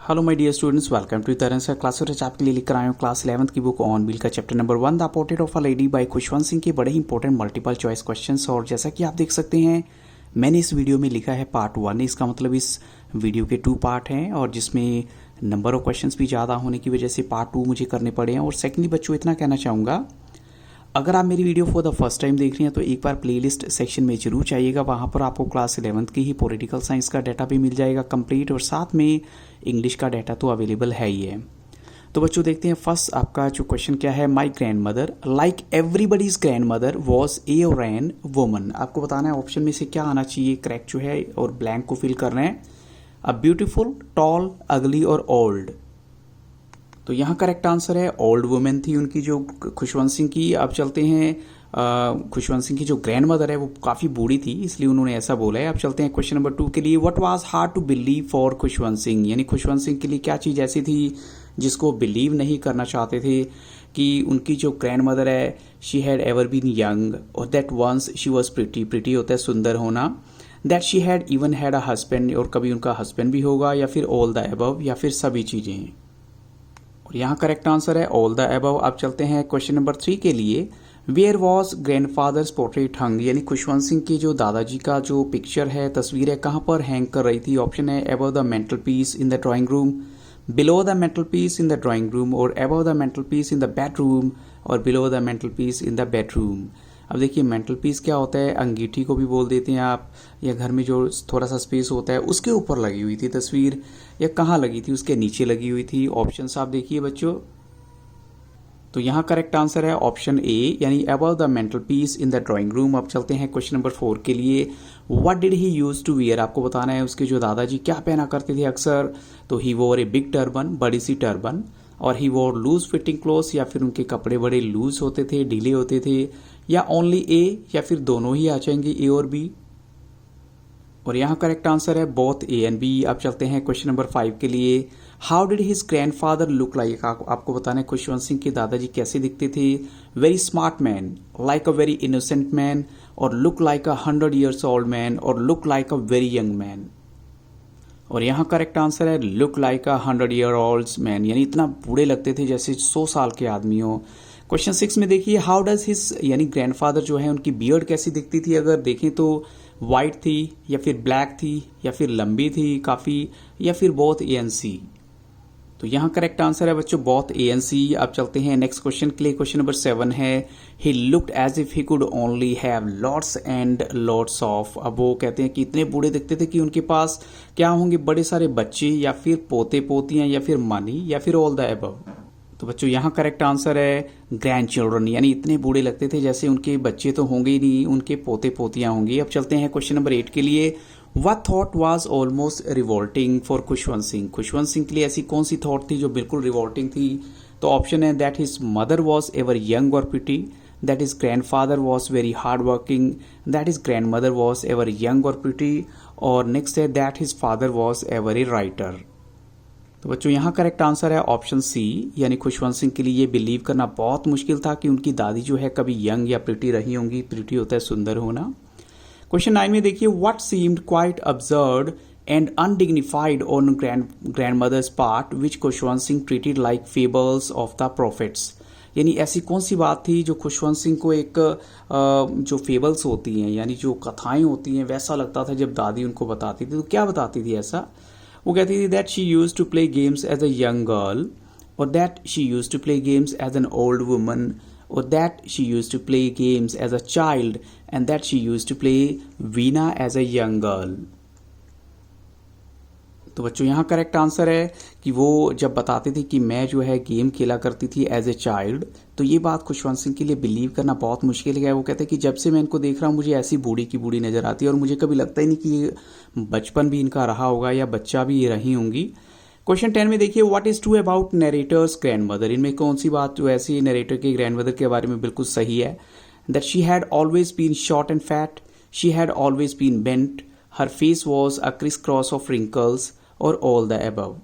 Hello my dear students, welcome to तरह sir class. आपके लिए लेकर आए हूँ क्लास 11th की बुक ऑन बिल का chapter number 1 the portrait of a lady by Khushwant Singh के बड़े ही इंपॉर्टेंट मल्टीपल चॉइस क्वेश्चंस। और जैसा कि आप देख सकते हैं मैंने इस वीडियो में लिखा है पार्ट 1। इसका मतलब इस वीडियो के 2 पार्ट हैं और जिसमें नंबर ऑफ क्वेश्चंस भी ज़्यादा होने की वजह से पार्ट 2 मुझे करने पड़े हैं। और सेकेंडली बच्चों इतना कहना चाहूँगा, अगर आप मेरी video for the first time देख रही हैं तो एक बार प्लेलिस्ट सेक्शन में जरूर जाइएगा। वहाँ पर आपको क्लास 11th की ही पॉलिटिकल साइंस का डाटा भी मिल जाएगा कंप्लीट, और साथ में इंग्लिश का डाटा तो अवेलेबल है ही है। तो बच्चों देखते हैं फर्स्ट आपका जो क्वेश्चन क्या है। My grand mother like everybody's grand mother was a और एन वुमन। आपको बताना है ऑप्शन में से क्या आना चाहिए करेक्ट जो है, और ब्लैंक को फिल करना है। अ ब्यूटीफुल, टॉल, अगली और ओल्ड। तो यहाँ करेक्ट आंसर है ओल्ड वुमेन थी उनकी जो खुशवंत सिंह की। अब चलते हैं खुशवंत सिंह की जो ग्रैंड मदर है वो काफ़ी बूढ़ी थी, इसलिए उन्होंने ऐसा बोला है। अब चलते हैं क्वेश्चन नंबर 2 के लिए। What was hard to believe for Khushwant Singh, यानी खुशवंत सिंह के लिए क्या चीज़ ऐसी थी जिसको बिलीव नहीं करना चाहते थे कि उनकी जो ग्रैंड मदर है she had ever been young, और that once she was pretty. Pretty होता है सुंदर होना। That she had even had a husband, और कभी उनका हस्बैंड भी होगा, या फिर ऑल द अबव, या फिर सभी चीज़ें। और यहाँ करेक्ट आंसर है ऑल द अबव। अब चलते हैं क्वेश्चन नंबर 3 के लिए। वेयर वॉज ग्रैंडफादर्स पोर्ट्रेट हंग, यानी खुशवंत सिंह की जो दादाजी का जो पिक्चर है, तस्वीर है, कहाँ पर हैंग कर रही थी। ऑप्शन है above the mantel piece in the drawing room, below the mantel piece in the drawing room, और above the mantel piece in the bedroom, और below the mantel piece in the bedroom. अब देखिए mental peace क्या होता है, अंगीठी को भी बोल देते हैं आप, या घर में जो थोड़ा सा स्पेस होता है उसके ऊपर लगी हुई थी तस्वीर, या कहाँ लगी थी, उसके नीचे लगी हुई थी। ऑप्शंस आप देखिए बच्चों। तो यहाँ करेक्ट आंसर है ऑप्शन ए, यानी above the mantel piece in the drawing room. अब चलते हैं क्वेश्चन नंबर 4 के लिए। What did he use to wear, आपको बताना है उसके जो दादाजी क्या पहना करते थे अक्सर। तो ही वोर ए बिग टर्बन, बड़ी सी टर्बन, और ही वोर लूज फिटिंग क्लोथ्स, या फिर उनके कपड़े बड़े लूज होते थे, ढीले होते थे, या ओनली ए, या फिर दोनों ही आ जाएंगे ए और बी। और यहाँ करेक्ट आंसर है बोथ ए एंड बी। अब चलते हैं क्वेश्चन नंबर 5 के लिए। How did his grandfather look like, आपको बताना है खुशवंत सिंह के दादाजी कैसे दिखते थे। Very smart man, like a very innocent man, और look like a 100 years old man, और look like a very young man. और यहाँ करेक्ट आंसर है look like a 100 year old man, यानी इतना बूढ़े लगते थे जैसे 100 साल के आदमी हो। क्वेश्चन 6 में देखिए हाउ डज हिज, यानी ग्रैंडफादर जो है उनकी बियर्ड कैसी दिखती थी। अगर देखें तो वाइट थी, या फिर ब्लैक थी, या फिर लंबी थी काफ़ी, या फिर बोथ ए एंड सी। तो यहाँ करेक्ट आंसर है बच्चों बोथ ए एंड सी। अब चलते हैं नेक्स्ट क्वेश्चन के लिए। क्वेश्चन नंबर 7 है he looked as if he could only have lots and lots of. अब वो कहते हैं कि इतने बूढ़े दिखते थे कि उनके पास क्या होंगे, बड़े सारे बच्चे, या फिर पोते पोतियां, या फिर मनी, या फिर ऑल द अबव। तो बच्चों यहाँ करेक्ट आंसर है ग्रैंड चिल्ड्रन, यानी इतने बूढ़े लगते थे जैसे उनके बच्चे तो होंगे ही नहीं, उनके पोते पोतियां होंगी। अब चलते हैं क्वेश्चन नंबर 8 के लिए। What thought was almost revolting for Khushwant Singh, Khushwant Singh के लिए ऐसी कौन सी थॉट थी जो बिल्कुल रिवॉल्टिंग थी। तो ऑप्शन है that his mother was ever young और pretty, that is grandfather was very hard working, that is grandmother was ever young और प्रिटी, और नेक्स्ट है that his father was ever a writer. तो बच्चों यहाँ correct answer है option C, यानी खुशवंत सिंह के लिए ये बिलीव करना बहुत मुश्किल था कि उनकी दादी जो है कभी यंग या प्रिटी रही होंगी। प्रिटी होता है सुंदर होना। क्वेश्चन 9 में देखिए what seemed quite absurd and undignified on grandmother's part which Khushwant Singh treated like fables of the prophets, यानी ऐसी कौन सी बात थी जो खुशवंत सिंह को एक जो फेबल्स होती हैं, यानी जो कथाएं होती हैं, वैसा लगता था जब दादी उनको बताती थी। तो क्या बताती थी ऐसा, वो कहती थी that she used to play games as a young girl, और that she used to play games as an old woman, or that she used to play games as a child, and that she used to play Veena as a young girl. तो बच्चों यहाँ correct answer है कि वो जब बताती थी कि मैं जो है गेम खेला करती थी एज ए चाइल्ड, तो ये बात खुशवंत सिंह के लिए बिलीव करना बहुत मुश्किल है। वो कहते हैं कि जब से मैं इनको देख रहा हूँ मुझे ऐसी बूढ़ी की बूढ़ी नजर आती है, और मुझे कभी लगता ही नहीं कि ये बचपन भी इनका रहा होगा या बच्चा भी ये रही होंगी। क्वेश्चन 10 में देखिए what is true about narrator's grand mother, इनमें कौन सी बात जो ऐसी नरेटर के ग्रैंड मदर के बारे में बिल्कुल सही है। That she had always been short and fat, she had always been bent, her face was a crisscross of wrinkles, और ऑल द अबव।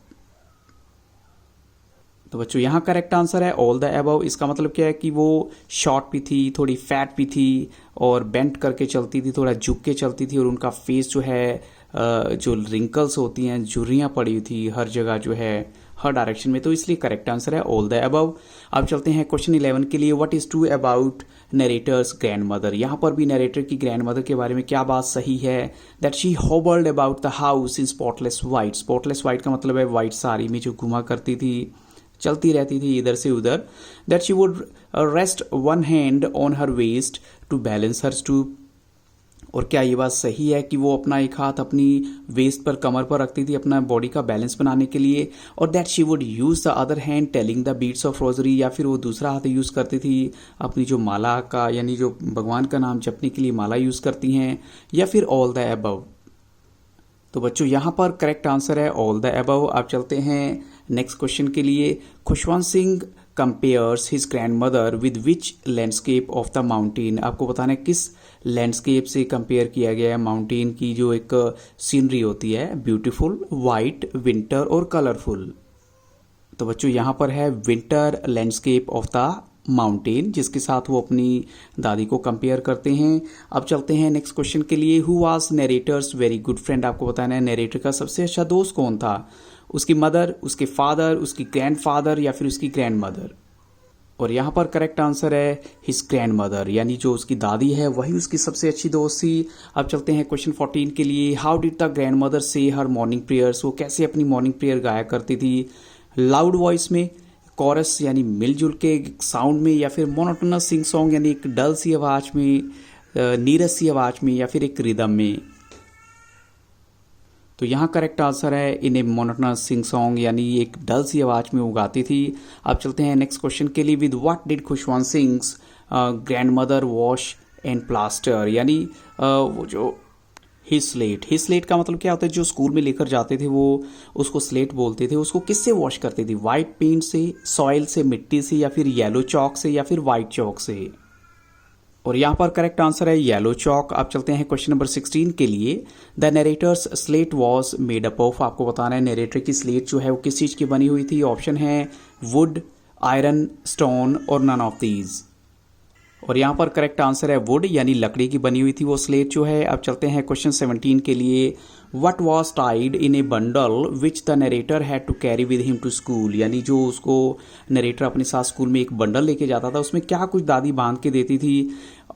तो बच्चों यहाँ करेक्ट आंसर है ऑल द अबव। इसका मतलब क्या है कि वो शॉर्ट भी थी, थोड़ी फैट भी थी, और बेंट करके चलती थी, थोड़ा झुक के चलती थी, और उनका फेस जो है जो रिंकल्स होती हैं, झुर्रियाँ पड़ी थी हर जगह जो है, हर डायरेक्शन में, तो इसलिए करेक्ट आंसर है ऑल द अबव। अब चलते हैं क्वेश्चन 11 के लिए। What is true about narrator's grand mother? यहाँ पर भी नरेटर की ग्रैंड मदर के बारे में क्या बात सही है? That she hovered about the house in spotless white. Spotless white का मतलब है वाइट साड़ी में जो घुमा करती थी, चलती रहती थी इधर से उधर। That she would rest one hand on her waist to balance her stoop. और क्या ये बात सही है कि वो अपना एक हाथ अपनी वेस्ट पर, कमर पर रखती थी अपना बॉडी का बैलेंस बनाने के लिए? और that she would use the other hand telling the beads of rosary, या फिर वो दूसरा हाथ यूज करती थी अपनी जो माला का, यानी जो भगवान का नाम जपने के लिए माला यूज करती हैं, या फिर ऑल द अबव? तो बच्चों यहाँ पर करेक्ट आंसर है ऑल द अबव। आप चलते हैं नेक्स्ट क्वेश्चन के लिए। Khushwant Singh compares his grand mother with which landscape of the mountain? आपको बताना है किस लैंडस्केप से कंपेयर किया गया है माउंटेन की जो एक सीनरी होती है, ब्यूटीफुल, वाइट, विंटर और कलरफुल। तो बच्चों यहाँ पर है winter landscape of the mountain, जिसके साथ वो अपनी दादी को कंपेयर करते हैं। अब चलते हैं नेक्स्ट क्वेश्चन के लिए। Who was narrator's very good friend? आपको बताना है नरेटर का सबसे अच्छा दोस्त कौन था? उसकी मदर, उसके फादर, उसकी ग्रैंडफादर, या फिर उसकी ग्रैंड मदर? और यहाँ पर करेक्ट आंसर है हिज ग्रैंड मदर, यानी जो उसकी दादी है वही उसकी सबसे अच्छी दोस्त थी। अब चलते हैं क्वेश्चन 14 के लिए। How did the grand mother से हर मॉर्निंग प्रेयर्स? वो कैसे अपनी मॉर्निंग प्रेयर गाया करती थी? लाउड वॉइस में, कॉरस यानी मिलजुल के साउंड में, या फिर मोनोटोनस सिंग सॉन्ग यानी एक डल सी आवाज में, नीरस सी आवाज में, या फिर एक रिदम में? तो यहाँ करेक्ट आंसर है इन ए मोनोटोनस सिंग सॉन्ग, यानी एक डल सी आवाज में वो गाती थी। अब चलते हैं नेक्स्ट क्वेश्चन के लिए। With what did Khushwant sings grand mother wash and plaster? यानी वो जो हिज स्लेट का मतलब क्या होता है? जो स्कूल में लेकर जाते थे वो उसको स्लेट बोलते थे। उसको किससे वॉश करती थी? वाइट पेंट से, सॉइल से, मिट्टी से, या फिर येलो चौक से, या फिर वाइट चौक से? और यहाँ पर करेक्ट आंसर है येलो चौक। आप चलते हैं क्वेश्चन नंबर 16 के लिए। The narrator's slate was made up of? आपको बताना है नरेटर की स्लेट जो है वो किस चीज़ की बनी हुई थी? ऑप्शन है वुड, आयरन, स्टोन और नन ऑफ दीज। और यहाँ पर करेक्ट आंसर है वुड, यानी लकड़ी की बनी हुई थी वो स्लेट जो है। अब चलते हैं क्वेश्चन 17 के लिए। What was tied in a bundle which the narrator had to carry with him to school? यानी जो उसको नरेटर अपने साथ स्कूल में एक बंडल लेके जाता था, उसमें क्या कुछ दादी बांध के देती थी?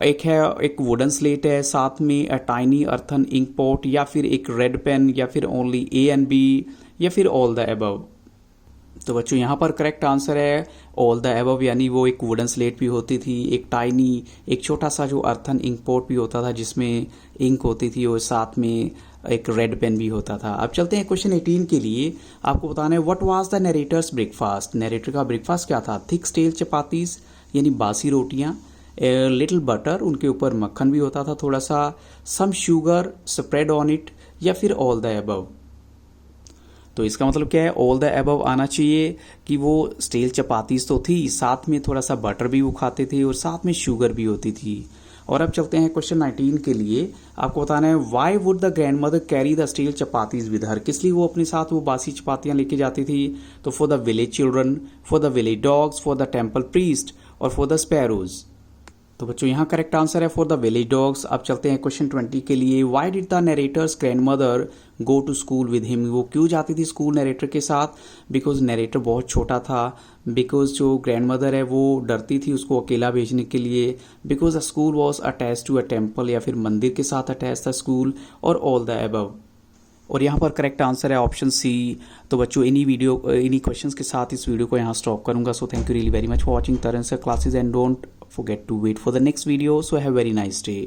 एक वुडन स्लेट है, साथ में a tiny earthen ink pot, या फिर एक रेड पेन, या फिर ओनली ए एंड बी, या फिर ऑल द अबव? तो बच्चों यहाँ पर करेक्ट आंसर है ऑल द अबव, यानी वो एक वुडन स्लेट भी होती थी, एक टाइनी, एक छोटा सा जो अर्थन इंक पॉट भी होता था जिसमें इंक होती थी, और साथ में एक रेड पेन भी होता था। अब चलते हैं क्वेश्चन 18 के लिए। आपको बताना है what was the narrator's breakfast? Narrator का ब्रेकफास्ट क्या था? थिक स्टेल चपातीज यानी बासी रोटियां, लिटिल बटर, उनके ऊपर मक्खन भी होता था थोड़ा सा, some sugar spread on it, या फिर ऑल द अबव? तो इसका मतलब क्या है? ऑल द अबव आना चाहिए कि वो स्टील चपातीज तो थी, साथ में थोड़ा सा बटर भी वो खाते थे, और साथ में शुगर भी होती थी। और अब चलते हैं क्वेश्चन 19 के लिए। आपको बताना है why would the grand mother carry the steel chapatis with her? किस लिए वो अपने साथ वो बासी चपातियां लेके जाती थी? तो for the village children, for the village dogs, for the temple priest, और फॉर द स्पैरोज? तो बच्चों यहाँ करेक्ट आंसर है फॉर द विलेज डॉग्स। अब चलते हैं क्वेश्चन 20 के लिए। Why did the narrator's grandmother go to school with him? वो क्यों जाती थी स्कूल नरेटर के साथ? बिकॉज नरेटर बहुत छोटा था, बिकॉज जो ग्रैंड मदर है वो डरती थी उसको अकेला भेजने के लिए, because the school was attached to a temple, या फिर मंदिर के साथ अटैच था स्कूल, और ऑल द अबव? और यहाँ पर करेक्ट आंसर है ऑप्शन सी। तो बच्चों इन्हीं क्वेश्चंस के साथ इस वीडियो को यहाँ स्टॉप करूंगा। So thank you really very much for watching Taran sir classes, and don't forget to wait for the next video. So have a very nice day.